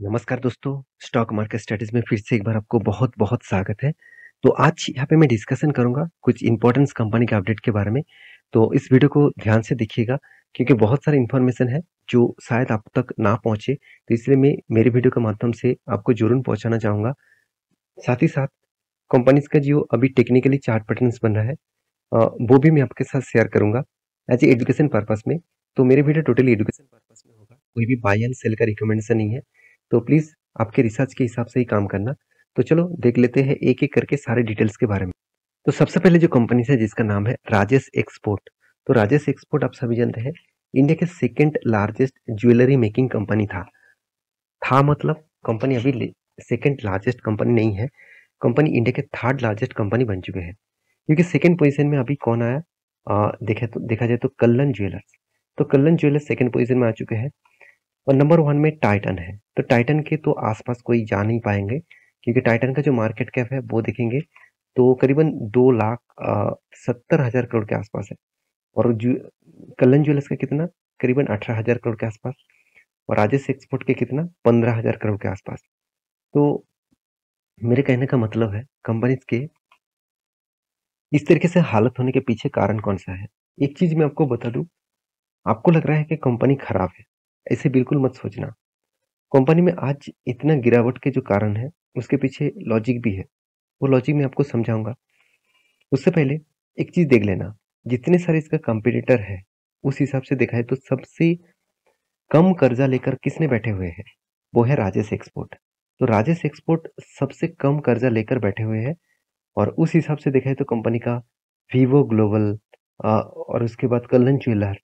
नमस्कार दोस्तों, stock market studies में फिर से एक बार आपको बहुत-बहुत स्वागत है। तो आज यहाँ पे मैं डिस्कशन करूँगा कुछ इम्पोर्टेंस कंपनी के अपडेट के बारे में। तो इस वीडियो को ध्यान से देखिएगा क्योंकि बहुत सारी इन्फॉर्मेशन है जो शायद आप तक ना पहुँचे, तो इसलिए मैं मेरे वीडियो के माध्यम से आपको ज़रूर पहुँचाना चाहूँगा। साथ ही साथ कंपनीज़ का जो अभी टेक्निकली चार्ट पैटर्न्स बन रहा है वो भी मैं आपके साथ शेयर करूँगा एज़ ए एजुकेशन पर्पस में। तो मेरे वीडियो टोटली एजुकेशन पर्पस में होगा, कोई भी बाय एंड सेल का रिकमेंडेशन नहीं है। तो प्लीज़ आपके रिसर्च के हिसाब से ही काम करना। तो चलो देख लेते हैं एक-एक करके सारे डिटेल्स के बारे में। तो सबसे पहले जो कंपनी है जिसका नाम है राजेश एक्सपोर्ट। तो राजेश एक्सपोर्ट आप सभी जानते हैं इंडिया के second largest jewellery making company था मतलब कंपनी अभी सेकंड लार्जेस्ट कंपनी नहीं है। कंपनी इंडिया के थर्ड लार्जेस्ट कंपनी बन चुके हैं क्योंकि सेकंड पोजीशन में अभी कौन आया देखा जाए तो कल्लन ज्वेलर्स। तो कल्लन ज्वेलर्स सेकंड पोजीशन में आ चुके हैं और नंबर वन में टाइटन है। तो टाइटन के तो आसपास कोई जा नहीं पाएंगे क्योंकि टाइटन का जो मार्केट कैप है वो देखेंगे तो करीबन 2,70,000 करोड़ के आसपास है। और कल्लन ज्वेलर्स का कितना, करीबन 18,000 करोड़ के आसपास। और राजेश एक्सपोर्ट के कितना, 15,000 करोड़ के आसपास। तो मेरे कहने का मतलब है कंपनीज के इस तरीके से हालत होने के पीछे कारण कौन सा है। एक चीज मैं आपको बता दूं, आपको लग रहा है कि कंपनी खराब है, ऐसे बिल्कुल मत सोचना। कंपनी में आज इतना गिरावट के जो कारण है उसके पीछे लॉजिक भी है, वो लॉजिक मैं आपको समझाऊंगा। उससे पहले एक चीज देख लेना, जितने सारे इसका कंपटीटर है उस हिसाब से देखा है तो सबसे कम कर्जा लेकर किसने बैठे हुए हैं, वो है राजेश एक्सपोर्ट। तो राजेश एक्सपोर्ट सबसे कम कर्जा लेकर बैठे हुए हैं और उस हिसाब से देखा है तो कंपनी का वीवो ग्लोबल और उसके बाद कल्लन ज्वेलर,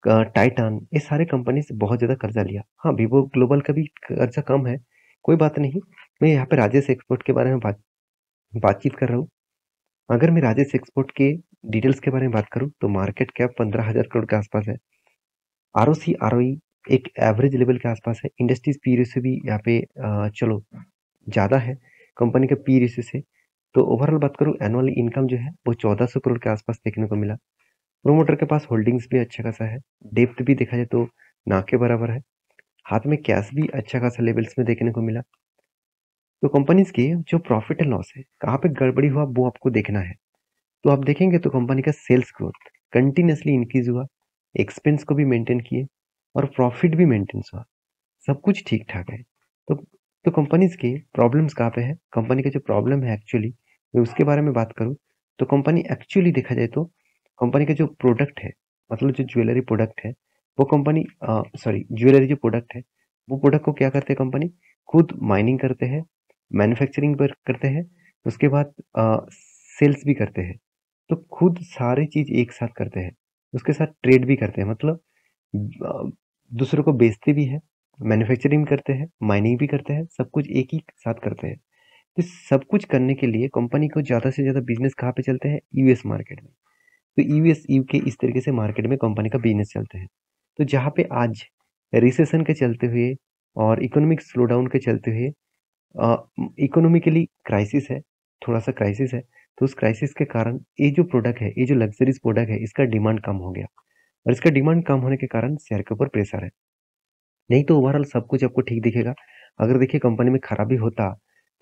टाइटन, ये सारे कंपनी से बहुत ज़्यादा कर्जा लिया। हाँ, वीवो ग्लोबल का भी कर्जा कम है, कोई बात नहीं। मैं यहाँ पे राजेश एक्सपोर्ट के बारे में बातचीत कर रहा हूँ। अगर मैं राजेश एक्सपोर्ट के डिटेल्स के बारे में बात करूँ तो मार्केट कैप 15,000 करोड़ के आसपास है। आरओसी आरओई एक एवरेज लेवल के आसपास है। इंडस्ट्रीज पी रेशियो भी यहाँ पे चलो ज़्यादा है कंपनी के पी रेशियो से। तो ओवरऑल बात करूँ, एनुअल इनकम जो है वो 1400 करोड़ के आसपास देखने को मिला। प्रोमोटर के पास होल्डिंग्स भी अच्छा खासा है। डेप्थ भी देखा जाए तो ना के बराबर है। हाथ में कैश भी अच्छा खासा लेवल्स में देखने को मिला। तो कंपनीज की जो प्रॉफिट एंड लॉस है, कहाँ पे गड़बड़ी हुआ वो आपको देखना है। तो आप देखेंगे तो कंपनी का सेल्स ग्रोथ कंटिन्यूसली इंक्रीज हुआ, एक्सपेंस को भी मेंटेन किए और प्रॉफिट भी मेंटेन हुआ। सब कुछ ठीक ठाक है। तो कंपनीज के प्रॉब्लम्स कहाँ पे है, कंपनी का जो प्रॉब्लम है एक्चुअली मैं उसके बारे में बात करूँ तो कंपनी एक्चुअली देखा जाए तो कंपनी का जो प्रोडक्ट है, मतलब जो ज्वेलरी प्रोडक्ट है, वो कंपनी सॉरी ज्वेलरी जो प्रोडक्ट है वो प्रोडक्ट को क्या करते हैं, कंपनी खुद माइनिंग करते हैं, मैन्युफैक्चरिंग पर करते हैं, उसके बाद सेल्स भी करते हैं। तो खुद सारी चीज एक साथ करते हैं, उसके साथ ट्रेड भी करते हैं, मतलब अ, दूसरों को बेचते भी हैं, मैन्युफैक्चरिंग करते हैं, माइनिंग भी करते हैं, सब कुछ एक ही साथ करते हैं। तो सब कुछ करने के लिए कंपनी को ज़्यादा से ज़्यादा बिजनेस कहाँ पे चलते हैं, यूएस मार्केट में। तो यूएस यूके इस तरीके से मार्केट में कंपनी का बिजनेस चलते हैं। तो जहाँ पे आज रिसेशन के चलते हुए और इकोनॉमिक स्लो डाउन के चलते हुए इकोनॉमिकली क्राइसिस है, थोड़ा सा क्राइसिस है। तो उस क्राइसिस के कारण ये जो प्रोडक्ट है, ये जो लग्जरीज प्रोडक्ट है, इसका डिमांड कम हो गया और इसका डिमांड कम होने के कारण शेयर के ऊपर प्रेशर है। नहीं तो ओवरऑल सब कुछ आपको ठीक दिखेगा। अगर देखिए कंपनी में खराबी होता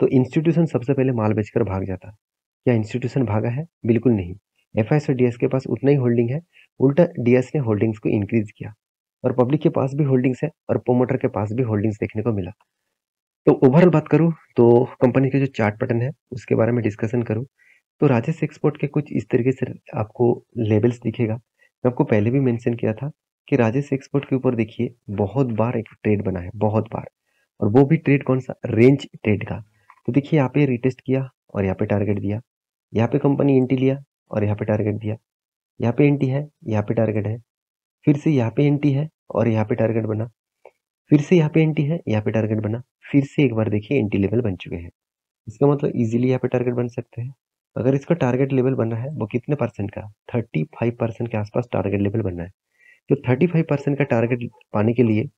तो इंस्टीट्यूशन सबसे पहले माल बेचकर भाग जाता। क्या इंस्टीट्यूशन भागा है? बिल्कुल नहीं। एफआईएस और डीएस के पास उतना ही होल्डिंग है, उल्टा डीएस ने होल्डिंग्स को इंक्रीज किया और पब्लिक के पास भी होल्डिंग्स है और प्रोमोटर के पास भी होल्डिंग्स देखने को मिला। तो ओवरऑल बात करूँ तो कंपनी के जो चार्ट पैटर्न है उसके बारे में डिस्कशन करूँ तो राजेश एक्सपोर्ट के कुछ इस तरीके से आपको लेवल्स दिखेगा। मैं आपको पहले भी मेंशन किया था कि राजेश एक्सपोर्ट के ऊपर देखिए बहुत बार एक ट्रेड बना है, बहुत बार। और वो भी ट्रेड कौन सा, रेंज ट्रेड का। तो देखिए यहाँ पे रिटेस्ट किया और यहाँ पे टारगेट दिया, यहाँ पे कंपनी एंट्री लिया और यहाँ पे टारगेट दिया, यहाँ पे एंट्री है, यहाँ पे टारगेट है, फिर से यहाँ पे एंट्री है और यहाँ पे टारगेट बना, फिर से यहाँ पे एंट्री है, यहाँ पे टारगेट बना, फिर से एक बार देखिए एंट्री लेवल बन चुके हैं। इसका मतलब इजीली यहाँ पे टारगेट बन सकते हैं। अगर इसका टारगेट लेवल बन रहा है वो कितने परसेंट का, 35% के आसपास टारगेट लेवल बन रहा है। तो 35% का टारगेट पाने के लिए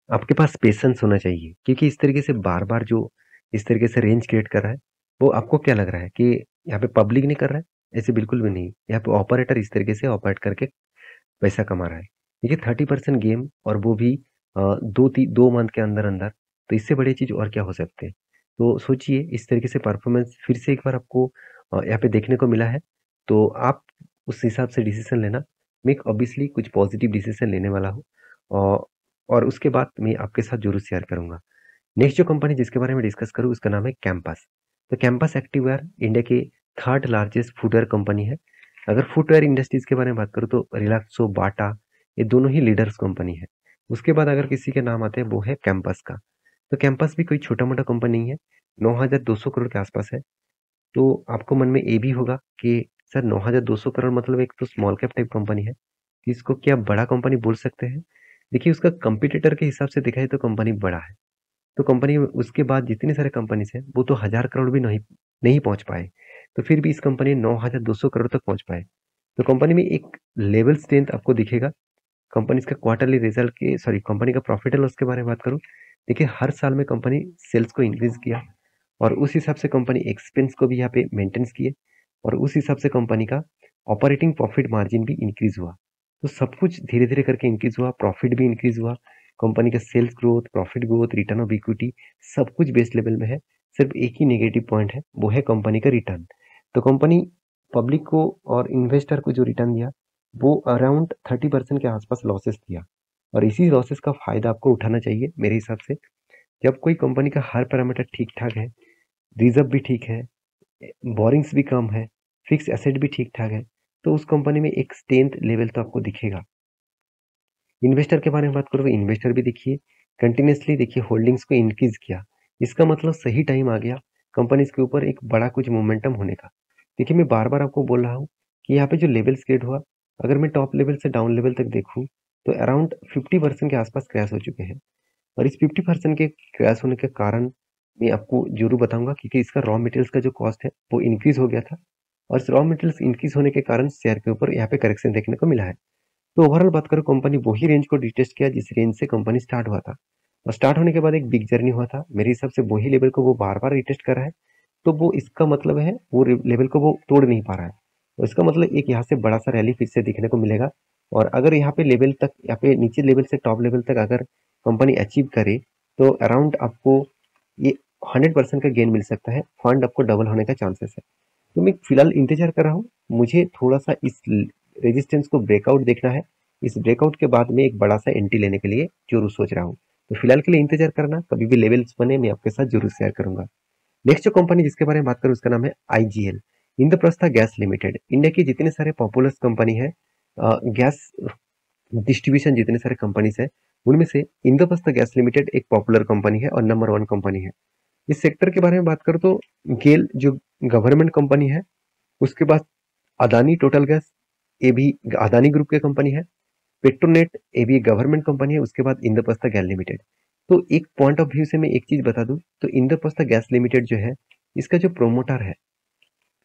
आपके पास पेशेंस होना चाहिए क्योंकि इस तरीके से बार बार जो इस तरीके से रेंज क्रिएट कर रहा है, वो आपको क्या लग रहा है कि यहाँ पे पब्लिक नहीं कर रहा है? ऐसे बिल्कुल भी नहीं। यहाँ पे ऑपरेटर इस तरीके से ऑपरेट करके पैसा कमा रहा है। देखिए 30% गेम और वो भी 2 मंथ के अंदर-अंदर, तो इससे बड़ी चीज़ और क्या हो सकती है? तो सोचिए इस तरीके से परफ़ॉर्मेंस फिर से एक बार आपको यहाँ पे देखने को मिला है, तो आप उस हिसाब से डिसीज़न लेना। मैं ऑब्वियसली कुछ पॉज़िटिव डिसीज़न लेने वाला हूँ औ और उसके बाद मैं आपके साथ ज़रूर शेयर करूँगा। नेक्स्ट जो कंपनी जिसके बारे में डिस्कस करूँ उसका नाम है कैंपस। तो कैंपस एक्टिववेयर इंडिया की 3rd लार्जेस्ट फुटवियर कंपनी है। अगर फुटवियर इंडस्ट्रीज़ के बारे में बात करूँ तो रिलैक्सो, बाटा ये दोनों ही लीडर्स कंपनी है। उसके बाद अगर किसी के नाम आते हैं वो है कैंपस का। तो कैंपस भी कोई छोटा-मोटा कंपनी नहीं है, 9,200 करोड़ के आसपास है। तो आपको मन में ये भी होगा कि सर 9,200 करोड़ मतलब एक तो स्मॉल कैप टाइप कंपनी है, इसको क्या बड़ा कंपनी बोल सकते हैं? देखिए उसका कंपटीटर के हिसाब से देखा जाए तो कंपनी बड़ा है। तो कंपनी उसके बाद जितने सारे कंपनीज़ हैं, वो तो 1000 करोड़ भी नहीं नहीं पहुँच पाए। तो फिर भी इस कंपनी 9,200 करोड़ तक पहुँच पाए। तो कंपनी में एक लेवल स्ट्रेंथ आपको दिखेगा। कंपनीज़ का क्वार्टरली रिजल्ट के सॉरी कंपनी का प्रॉफिट एंड लॉस के बारे में बात करूँ, देखिए हर साल में कंपनी सेल्स को इंक्रीज़ किया और उस हिसाब से कंपनी एक्सपेंस को भी यहाँ पे मेंटेन्स किए और उस हिसाब से कंपनी का ऑपरेटिंग प्रॉफिट मार्जिन भी इंक्रीज़ हुआ। तो सब कुछ धीरे-धीरे करके इंक्रीज़ हुआ, प्रॉफिट भी इंक्रीज़ हुआ। कंपनी का sales growth, profit growth, return of equity सब कुछ बेस्ट लेवल में है। सिर्फ एक ही नेगेटिव पॉइंट है, वो है कंपनी का रिटर्न। तो कंपनी पब्लिक को और इन्वेस्टर को जो रिटर्न दिया, वो अराउंड 30% के आसपास लॉसेस दिया और इसी लॉसेस का फ़ायदा आपको उठाना चाहिए मेरे हिसाब से। जब कोई कंपनी का हर पैरामीटर ठीक-ठाक है, रिज़र्व भी ठीक है, बोरिंग्स भी कम है, फिक्स एसेट भी ठीक-ठाक है, तो उस कंपनी में एक स्ट्रेंथ लेवल तो आपको दिखेगा। इन्वेस्टर के बारे में बात करूँ तो इन्वेस्टर भी देखिए कंटिन्यूअसली देखिए होल्डिंग्स को इंक्रीज़ किया। इसका मतलब सही टाइम आ गया कंपनीज़ के ऊपर एक बड़ा कुछ मोमेंटम होने का। देखिए मैं बार-बार आपको बोल रहा हूँ कि यहाँ पे जो लेवल्स क्रिएट हुआ, अगर मैं टॉप लेवल से डाउन लेवल तक देखूँ, तो अराउंड 50% के आसपास क्रैश हो चुके हैं। और इस 50% के क्रैश होने के कारण मैं आपको ज़रूर बताऊँगा क्योंकि इसका रॉ मटेरियल्स का जो कॉस्ट है, वो इंक्रीज़ हो गया था और इस रॉ मटेरियल्स इंक्रीज़ होने के कारण शेयर के ऊपर यहाँ पे करेक्शन देखने को मिला है। तो ओवरऑल बात करूँ कंपनी वही रेंज को रिटेस्ट किया जिस रेंज से कंपनी स्टार्ट हुआ था और स्टार्ट होने के बाद एक बिग जर्नी हुआ था। मेरे हिसाब से वही लेवल को वो बार-बार रिटेस्ट कर रहा है, तो वो इसका मतलब है वो लेवल को वो तोड़ नहीं पा रहा है। तो इसका मतलब एक यहाँ से बड़ा-सा रैली फिर से देखने को मिलेगा और अगर यहाँ पे लेवल तक यहाँ पे नीचे लेवल से टॉप लेवल तक अगर कंपनी अचीव करे, तो अराउंड आपको ये 100% का गेन मिल सकता है। फंड आपको डबल होने का चांसेस है। तो मैं फिलहाल इंतज़ार कर रहा हूँ। मुझे थोड़ा-सा इस रेजिस्टेंस को ब्रेकआउट देखना है। इस ब्रेकआउट के बाद में एक बड़ा-सा एंट्री लेने के लिए ज़रूर सोच रहा हूँ। तो फिलहाल के लिए इंतज़ार करना, कभी भी लेवल्स बने मैं आपके साथ ज़रूर शेयर करूँगा। नेक्स्ट जो कंपनी जिसके बारे में बात करूँ उसका नाम है IGL, Indraprastha gas limited. India की जितने सारे पॉपुलर कंपनी है गैस डिस्ट्रीब्यूशन जितने सारे कंपनीज़ हैं, उनमें से इंद्रप्रस्थ गैस लिमिटेड एक पॉपुलर कंपनी है और नंबर 1 कंपनी है। इस सेक्टर के बारे में बात करूँ तो गेल जो गवर्नमेंट कंपनी है, उसके बाद अदानी टोटल गैस, ये भी अदानी ग्रुप की कंपनी है। पेट्रोनेट ये भी एक गवर्नमेंट कंपनी है, उसके बाद इंद्रप्रस्थ गैस लिमिटेड। तो एक पॉइंट ऑफ व्यू से मैं एक चीज़ बता दूँ, तो इंद्रप्रस्थ गैस लिमिटेड जो है, इसका जो प्रोमोटर है,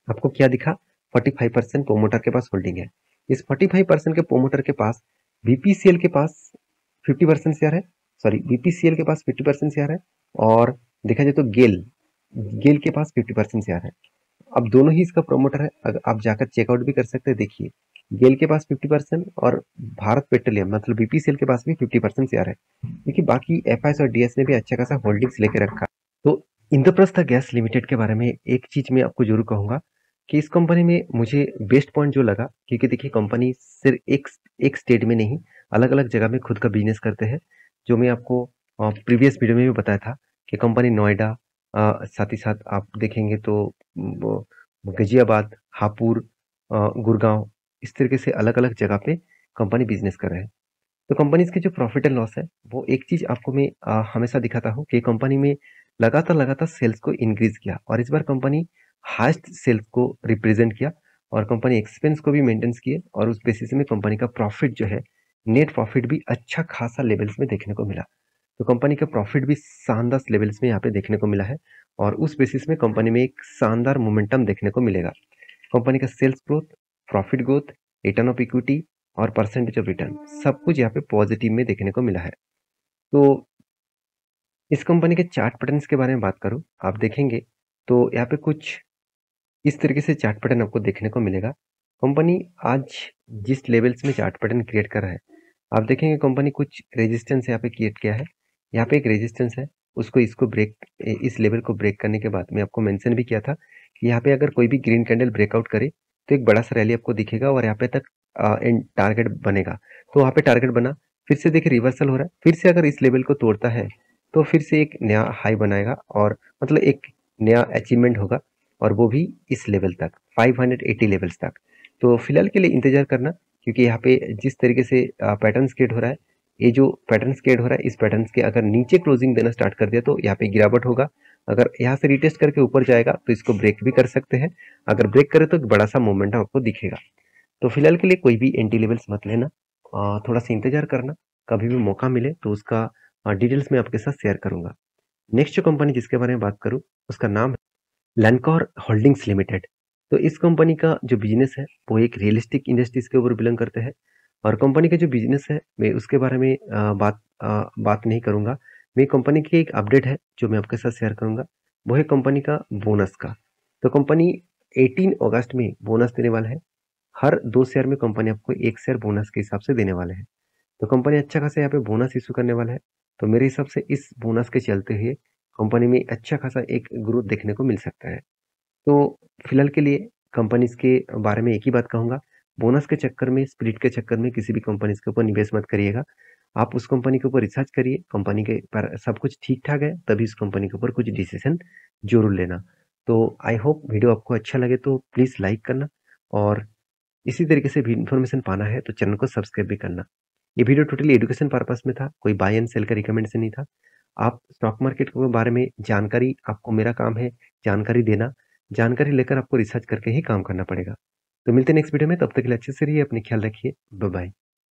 आपको क्या दिखा? 45% प्रोमोटर के पास होल्डिंग है। इस 45% के प्रोमोटर के पास बीपीसीएल के पास 50% शेयर है, सॉरी बीपीसीएल के पास 50% शेयर है और देखा जाए तो गेल, गेल के पास 50% शेयर है। अब दोनों ही इसका प्रोमोटर है, अगर आप जाकर चेकआउट भी कर सकते हैं, देखिए गेल के पास 50% और भारत पेट्रोलियम मतलब बीपीसीएल के पास भी 50% शेयर है। देखिए बाकी एफआईएस और डीएस ने भी अच्छा खासा होल्डिंग्स लेके रखा। तो इंद्रप्रस्थ गैस लिमिटेड के बारे में एक चीज मैं आपको जरूर कहूंगा कि इस कंपनी में मुझे बेस्ट पॉइंट जो लगा, क्योंकि देखिए कंपनी सिर्फ एक स्टेट में नहीं अलग अलग जगह में खुद का बिजनेस करते हैं, जो मैं आपको प्रीवियस वीडियो में भी बताया था कि कंपनी नोएडा, साथ ही साथ आप देखेंगे तो गाजियाबाद, हापुड़, गुड़गांव, इस तरीके से अलग अलग जगह पे कंपनी बिजनेस कर रहे हैं। तो कंपनीज की जो प्रॉफिट एंड लॉस है, वो एक चीज आपको मैं हमेशा दिखाता हूँ कि कंपनी में लगातार लगातार सेल्स को इंक्रीज किया और इस बार कंपनी हाईएस्ट सेल्स को रिप्रेजेंट किया और कंपनी एक्सपेंस को भी मेंटेन्स किए और उस बेसिस में कंपनी का प्रॉफिट जो है, नेट प्रॉफिट भी अच्छा खासा लेवल्स में देखने को मिला। तो कंपनी का प्रॉफिट भी शानदार लेवल्स में यहाँ पे देखने को मिला है और उस बेसिस में कंपनी में एक शानदार मोमेंटम देखने को मिलेगा। कंपनी का sales growth, profit growth, return of equity और परसेंटेज ऑफ रिटर्न सब कुछ यहाँ पे पॉजिटिव में देखने को मिला है। तो इस कंपनी के चार्ट पैटर्न्स के बारे में बात करूँ, आप देखेंगे तो यहाँ पे कुछ इस तरीके से चार्ट पैटर्न आपको देखने को मिलेगा। कंपनी आज जिस लेवल्स में चार्ट पैटर्न क्रिएट कर रहा है, आप देखेंगे कंपनी कुछ रेजिस्टेंस यहाँ पे क्रिएट किया है। यहाँ पे एक रेजिस्टेंस है, उसको इसको ब्रेक इस लेवल को ब्रेक करने के बाद में आपको मेंशन भी किया था कि यहाँ पे अगर कोई भी ग्रीन कैंडल ब्रेकआउट करे तो एक बड़ा सा रैली आपको दिखेगा और यहाँ पे तक एंड टारगेट बनेगा। तो वहाँ पे टारगेट बना, फिर से देखिए रिवर्सल हो रहा है, फिर से अगर इस लेवल को तोड़ता है तो फिर से एक नया हाई बनाएगा और मतलब एक नया अचीवमेंट होगा और वो भी इस लेवल तक 580 लेवल्स तक। तो फिलहाल के लिए इंतजार करना, क्योंकि यहाँ पे जिस तरीके से पैटर्न क्रिएट हो रहा है, ये जो पैटर्न क्रिएट हो रहा है, इस पैटर्न के अगर नीचे क्लोजिंग देना स्टार्ट कर दिया तो यहाँ पे गिरावट होगा। अगर यहाँ से रिटेस्ट करके ऊपर जाएगा तो इसको ब्रेक भी कर सकते हैं। अगर ब्रेक करे तो एक बड़ा सा मोमेंटम आपको दिखेगा। तो फिलहाल के लिए कोई भी एंटी लेवल्स मत लेना, थोड़ा सा इंतजार करना, कभी भी मौका मिले तो उसका डिटेल्स मैं आपके साथ शेयर करूंगा। नेक्स्ट जो कंपनी जिसके बारे में बात करूं, उसका नाम है लैंडकॉर होल्डिंग्स लिमिटेड। तो इस कंपनी का जो बिजनेस है वो एक रियलिस्टिक इंडस्ट्रीज के ऊपर बिलोंग करते हैं और कंपनी का जो बिजनेस है मैं उसके बारे में बात नहीं करूंगा। मैं कंपनी की एक अपडेट है जो मैं आपके साथ शेयर करूंगा, वो है कंपनी का बोनस का। तो कंपनी 18 अगस्त में बोनस देने वाला है। हर 2 शेयर में कंपनी आपको 1 शेयर बोनस के हिसाब से देने वाले हैं। तो कंपनी अच्छा खासा यहाँ पे बोनस इशू करने वाला है। तो मेरे हिसाब से इस बोनस के चलते हुए कंपनी में अच्छा खासा एक ग्रोथ देखने को मिल सकता है। तो फिलहाल के लिए कंपनीज के बारे में एक ही बात कहूंगा, बोनस के चक्कर में, स्प्लिट के चक्कर में किसी भी कंपनीज के ऊपर निवेश मत करिएगा। आप उस कंपनी के ऊपर रिसर्च करिए, कंपनी के पर सब कुछ ठीक ठाक है तभी उस कंपनी के ऊपर कुछ डिसीजन जरूर लेना। तो आई होप वीडियो आपको अच्छा लगे तो प्लीज़ लाइक करना और इसी तरीके से भी इन्फॉर्मेशन पाना है तो चैनल को सब्सक्राइब भी करना। ये वीडियो टोटली एजुकेशन पर्पस में था, कोई बाय एंड सेल का रिकमेंडेशन नहीं था। आप स्टॉक मार्केट के बारे में जानकारी, आपको मेरा काम है जानकारी देना, जानकारी लेकर आपको रिसर्च करके ही काम करना पड़ेगा। तो मिलते हैं नेक्स्ट वीडियो में, तब तक के लिए अच्छे से रहिए, अपने ख्याल रखिए, बाय बाय।